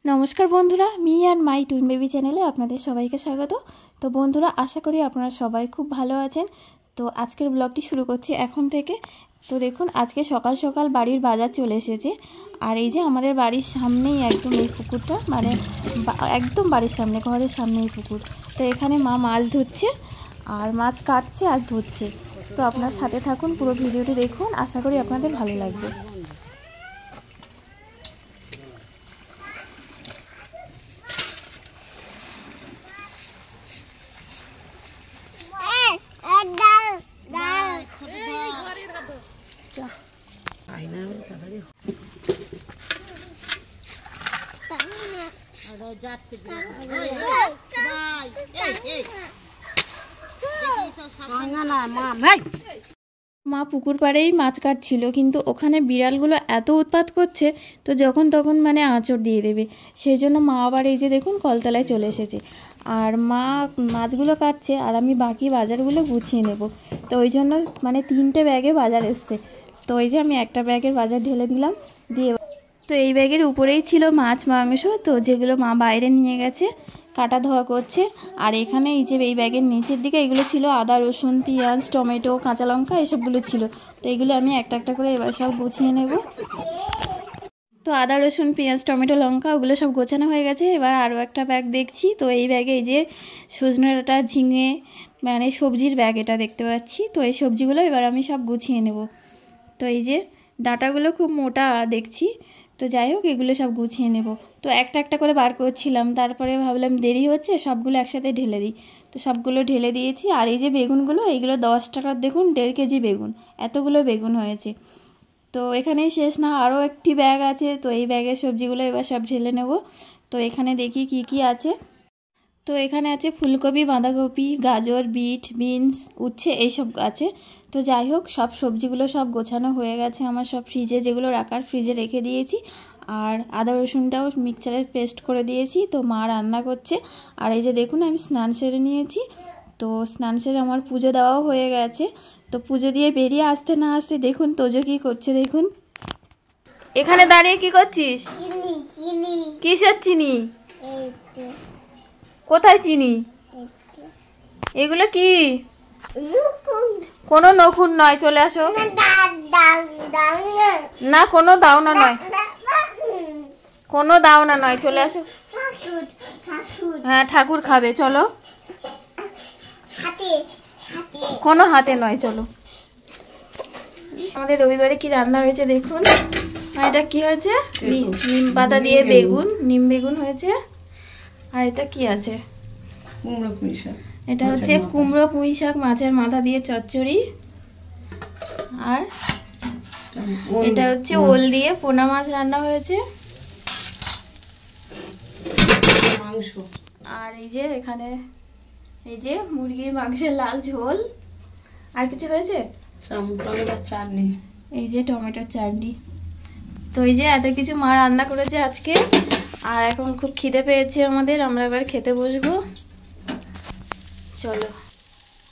নমস্কার বন্ধুরা, me and my twin baby চ্যানেলে আপনাদের সবাইকে স্বাগত। তো বন্ধুরা, আশা করি আপনারা সবাই খুব ভালো আছেন। তো আজকের ব্লগটি শুরু করছি এখন থেকে। তো দেখুন, আজকে সকাল সকাল বাড়ির বাজার চলে এসেছে। আর এই যে আমাদের বাড়ির সামনেই একদম এই পুকুরটা, মানে একদম বাড়ির সামনে, ঘরের সামনেই পুকুর। তো এখানে মা মাছ ধরছে, আর মাছ কাটছে আর ধরছে। তো আপনার সাথে থাকুন, পুরো ভিডিওটি দেখুন, আশা করি আপনাদের ভালো লাগবে। মা পুকুর পাড়েই মাছ কাটছিল, কিন্তু ওখানে বিড়ালগুলো এত উৎপাত করছে, তো যখন তখন মানে আঁচড় দিয়ে দেবে। সেই জন্য মা আবার এই যে দেখুন কলতলায় চলে এসেছে। আর মা মাছগুলো কাটছে, আর আমি বাকি বাজারগুলো গুছিয়ে নেব। তো ওই জন্য মানে 3টে ব্যাগে বাজার এসছে। তো এই যে আমি একটা ব্যাগের বাজার ঢেলে দিলাম, দিয়ে তো এই ব্যাগের উপরেই ছিল মাছ মাংস, তো যেগুলো মা বাইরে নিয়ে গেছে কাটা ধোয়া করছে। আর এখানে এই যে এই ব্যাগের নিচের দিকে এগুলো ছিল আদা, রসুন, পেঁয়াজ, টমেটো, কাঁচা লঙ্কা, এসবগুলো ছিল। তো এগুলো আমি একটা একটা করে এবার সব গুছিয়ে নেব। তো আদা, রসুন, পেঁয়াজ, টমেটো, লঙ্কা ওগুলো সব গোছানো হয়ে গেছে। এবার আরও একটা ব্যাগ দেখছি। তো এই ব্যাগে এই যে সজনে ডাঁটা, ঝিঙে, মানে সবজির ব্যাগ এটা দেখতে পাচ্ছি। তো এই সবজিগুলো এবার আমি সব গুছিয়ে নেব। তো এই যে ডাঁটাগুলো খুব মোটা দেখছি, তো যাই হোক এগুলো সব গুছিয়ে নেব। তো একটা একটা করে বার করছিলাম, তারপরে ভাবলাম দেরি হচ্ছে, সবগুলো একসাথে ঢেলে দিই। তো সবগুলো ঢেলে দিয়েছি। আর এই যে বেগুনগুলো, এইগুলো 10 টাকার দেখুন 1.5 কেজি বেগুন, এতগুলো বেগুন হয়েছে। তো এখানেই শেষ না, আরও একটি ব্যাগ আছে। তো এই ব্যাগের সবজিগুলো এবার সব ঢেলে নেব। তো এখানে দেখি কি কি আছে। তো এখানে আছে ফুলকপি, বাঁধাকপি, গাজর, বিট, বিনস, উচ্ছে, এইসব আছে। তো যাই হোক সব সবজিগুলো সব গোছানো হয়ে গেছে আমার, সব ফ্রিজে যেগুলো রাখার ফ্রিজে রেখে দিয়েছি। আর আদা রসুনটাও মিক্সচারে পেস্ট করে দিয়েছি। তো মা রান্না করছে। আর এই যে দেখুন আমি স্নান সেরে নিয়েছি। তো স্নান সেরে আমার পুজো দেওয়াও হয়ে গেছে। তো পুজো দিয়ে বেরিয়ে আসতে না আসতে দেখুন তোজো কি করছে দেখুন। এখানে দাঁড়িয়ে কি করছিস? কিসের চিনি? কোথায় চিনি? এগুলো কি? কোনো নখুন নয়, চলে আসো। না, কোনো দাওনা নয়, কোনো দাওনা নয়, চলে আসো। হ্যাঁ, ঠাকুর খাবে, চলো। কোনো হাতে নয়, চলো। আমাদের রবিবারে কি রান্না হয়েছে দেখুন। এটা কি হয়েছে? নিম পাতা দিয়ে বেগুন, নিম বেগুন হয়েছে। আর এটা কি আছে? কুমড়ো পুঁই শাক। এটা হচ্ছে কুমড়ো পুঁই শাক মাছের মাথা দিয়ে চচ্চড়ি। আর এটা হচ্ছে ওল দিয়ে পোনা মাছ রান্না হয়েছে। আর এই যে এখানে এই যে মুরগির মাংসের লাল ঝোল। আর কিছু হয়েছে? টমেটোর চাটনি। এই যে টমেটোর চাটনি। তো এই যে এত কিছু মা রান্না করেছে আজকে। আর এখন খুব খিদে পেয়েছে আমাদের, আমরা এবার খেতে বসবো, চলো।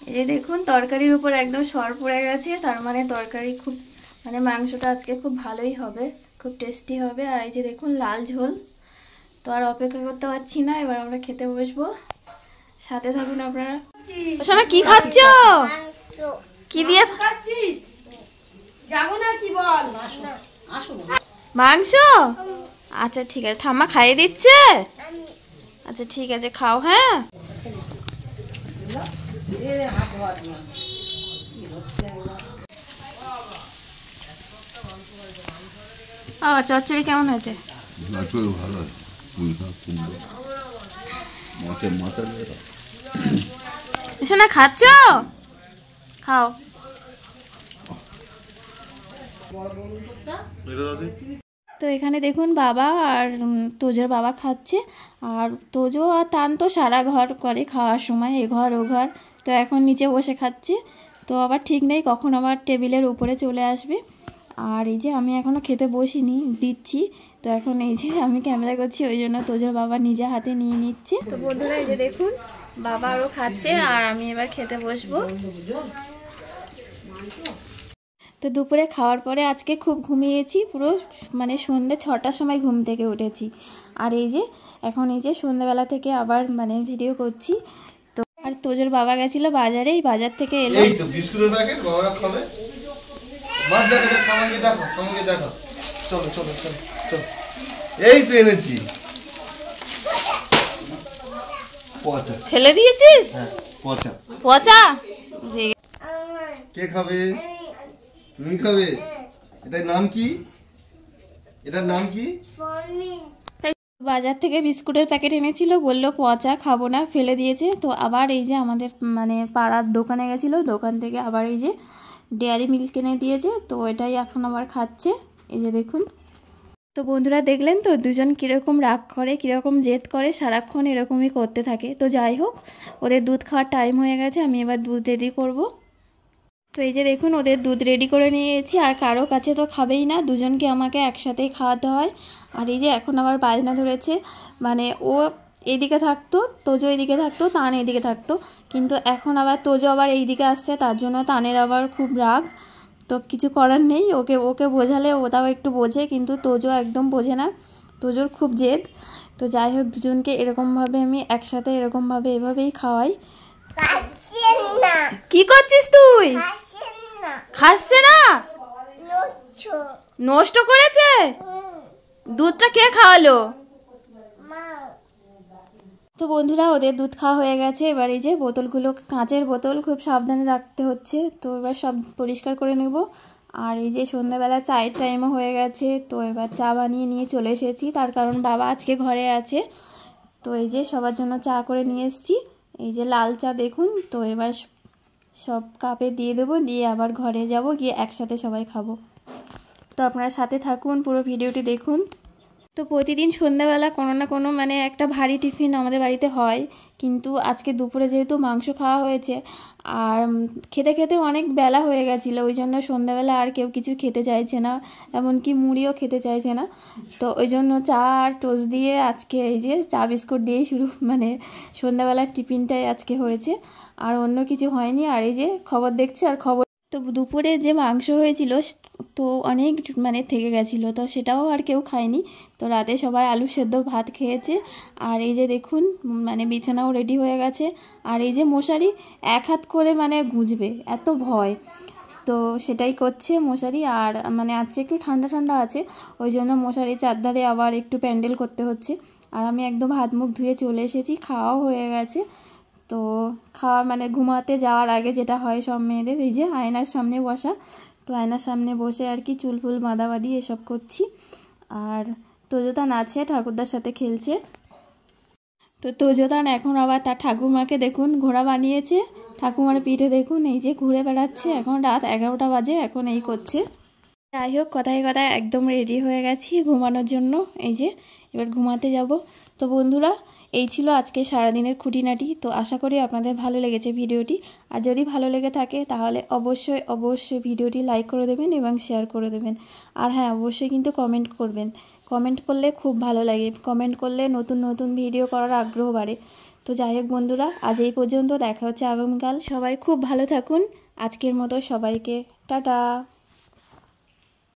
এই যে দেখুন তরকারির উপর একদম সর পড়ে গেছে, তার মানে তরকারি খুব, মানে মাংসটা আজকে খুব ভালোই হবে, খুব টেস্টি হবে। আর এই যে দেখুন লাল ঝোল। তো আর অপেক্ষা করতে পারছি না, এবার আমরা খেতে বসবো, সাথে থাকুন আপনারা। সোনা কি খাচ্ছ? কি দিয়ে খাচ্ছিস? যাবো না কি বল? মাংস? আচ্ছা ঠিক আছে, ঠাম্মা খাইয়ে দিচ্ছে। আচ্ছা ঠিক আছে, খাও। হ্যাঁ, চচ্চড়ি কেমন হয়েছে? শোনা খাচ্ছ? খাও। তো এখানে দেখুন বাবা আর তোজোর বাবা খাচ্ছে। আর তোজো আর টান তো সারা ঘর করে খাওয়ার সময়, এ ঘর ও ঘর। তো এখন নিচে বসে খাচ্ছে। তো আবার ঠিক নেই কখন আবার টেবিলের উপরে চলে আসবে। আর এই যে আমি এখনও খেতে বসিনি, দিচ্ছি। তো এখন এই যে আমি ক্যামেরা করছি, ওই জন্য তোজোর বাবা নিজে হাতে নিয়ে নিচ্ছে। তো বন্ধুরা এই যে দেখুন বাবা আরও খাচ্ছে, আর আমি এবার খেতে বসবো। তো দুপুরে খাওয়ার পরে আজকে খুব ঘুমিয়েছি, পুরো মানে সন্ধ্যে 6টার সময় ঘুম থেকে উঠেছি। আর এই যে এখন এই যে সন্ধ্যাবেলা থেকে আবার মানে ভিডিও করছি। তো আর তোজোর বাবা গেছিল বাজারে, এই বাজার থেকে এলো এই তো বিস্কুটের প্যাকেট বাবারা খাবে। মা দেখো দেখো আমাকে দেখো আমাকে দেখো, চলো চলো চলো চলো, এই তো এনেছি। পচা ফেলে দিয়েছিস? হ্যাঁ পচা। পচা কে খাবে? তুমি খাবে? এটার নাম কি? এটার নাম কি? বাজার থেকে বিস্কুটের প্যাকেট এনেছিল, বললো পচা, খাবো না, ফেলে দিয়েছে। তো আবার এই যে আমাদের মানে পাড়ার দোকানে গেছিলো, দোকান থেকে আবার এই যে ডেয়ারি মিল্ক এনে দিয়েছে, তো এটাই এখন আবার খাচ্ছে। এই যে দেখুন। তো বন্ধুরা দেখলেন তো দুজন কীরকম রাগ করে, কীরকম জেদ করে, সারাক্ষণ এরকমই করতে থাকে। তো যাই হোক, ওদের দুধ খাওয়ার টাইম হয়ে গেছে, আমি এবার দুধ রেডি করব। তো এই যে দেখুন ওদের দুধ রেডি করে নিয়েছি, আর কারো কাছে তো খাবেই না, দুজনকে আমাকে একসাথেই খাওয়াতে হয়। আর এই যে এখন আবার বাজনা ধরেছে, মানে ও এইদিকে থাকতো, তোজো এইদিকে থাকতো, তান এইদিকে থাকতো, কিন্তু এখন আবার তোজো আবার এইদিকে আসছে, তার জন্য তানের আবার খুব রাগ। তো কিছু করার নেই, ওকে ওকে বোঝালে ওটাও একটু বোঝে, কিন্তু তোজো একদম বোঝে না, তোজোর খুব জেদ। তো যাই হোক, দুজনকে এরকমভাবে আমি একসাথে এরকমভাবে এভাবেই খাওয়াই। কি করছিস তুই? খাচ্ছে না? নষ্ট করেছে? দুধটা কে খাওয়ালো? তো বন্ধুরা ওদের দুধ খাওয়া হয়ে গেছে, এবার এই যে বোতলগুলো, কাঁচের বোতল, খুব সাবধানে রাখতে হচ্ছে। তো এবার সব পরিষ্কার করে নেব। আর এই যে সন্ধ্যাবেলা চায়ের টাইমও হয়ে গেছে, তো এবার চা বানিয়ে নিয়ে চলে এসেছি, তার কারণ বাবা আজকে ঘরে আছে। তো এই যে সবার জন্য চা করে নিয়ে এসেছি, এই যে লাল চা দেখুন। তো এবার সব কাপে দিয়ে দেবো, দিয়ে আবার ঘরে যাব, গিয়ে একসাথে সবাই খাবো। তো আপনারা সাথে থাকুন, পুরো ভিডিওটি দেখুন। তো প্রতিদিন সন্ধ্যাবেলা কোনো না কোনো মানে একটা ভারী টিফিন আমাদের বাড়িতে হয়, কিন্তু আজকে দুপুরে যেহেতু মাংস খাওয়া হয়েছে, আর খেতে খেতে অনেক বেলা হয়ে গেছিলো, ওই জন্য সন্ধ্যাবেলা আর কেউ কিছু খেতে চাইছে না, এমনকি মুড়িও খেতে চাইছে না। তো ওই জন্য চা আর টোস্ট দিয়ে আজকে এই যে চা বিস্কুট দিয়েই শুরু, মানে সন্ধ্যাবেলার টিফিনটাই আজকে হয়েছে, আর অন্য কিছু হয়নি। আর এই যে খবর দেখছে আর খবর। তো দুপুরে যে মাংস হয়েছিল তো অনেক মানে থেকে গেছিলো, তো সেটাও আর কেউ খায়নি। তো রাতে সবাই আলু সেদ্ধ ভাত খেয়েছে। আর এই যে দেখুন মানে বিছানাও রেডি হয়ে গেছে। আর এই যে মশারি এক হাত করে মানে গুঁজবে, এত ভয়, তো সেটাই করছে মশারি। আর মানে আজকে একটু ঠান্ডা ঠান্ডা আছে, ওই জন্য মশারি চারধারে আবার একটু প্যান্ডেল করতে হচ্ছে। আর আমি একদম হাত মুখ ধুয়ে চলে এসেছি, খাওয়াও হয়ে গেছে। তো খাওয়া মানে ঘুমাতে যাওয়ার আগে যেটা হয় সব মেয়েদের, এই যে আয়নার সামনে বসা, তো আয়নার সামনে বসে আর কি চুল ফুল বাঁধাবাঁধি এসব করছি। আর তোজোতান আছে, ঠাকুরদার সাথে খেলছে। তো তোজোতান এখন আবার তার ঠাকুমাকে দেখুন ঘোড়া বানিয়েছে, ঠাকুমার পিঠে দেখুন এই যে ঘুরে বেড়াচ্ছে। এখন রাত 11টা বাজে, এখন এই করছে। যাই হোক, কথায় কথায় একদম রেডি হয়ে গেছি ঘুমানোর জন্য, এই যে এবার ঘুমাতে যাব। তো বন্ধুরা এই ছিল আজকে সারাদিনের খুঁটিনাটি। তো আশা করি আপনাদের ভালো লেগেছে ভিডিওটি, আর যদি ভালো লেগে থাকে তাহলে অবশ্যই অবশ্যই ভিডিওটি লাইক করে দেবেন এবং শেয়ার করে দেবেন। আর হ্যাঁ, অবশ্যই কিন্তু কমেন্ট করবেন, কমেন্ট করলে খুব ভালো লাগে, কমেন্ট করলে নতুন নতুন ভিডিও করার আগ্রহ বাড়ে। তো যাই হোক বন্ধুরা, আজ এই পর্যন্ত, দেখা হচ্ছে আগামীকাল। সবাই খুব ভালো থাকুন, আজকের মতো সবাইকে টাটা।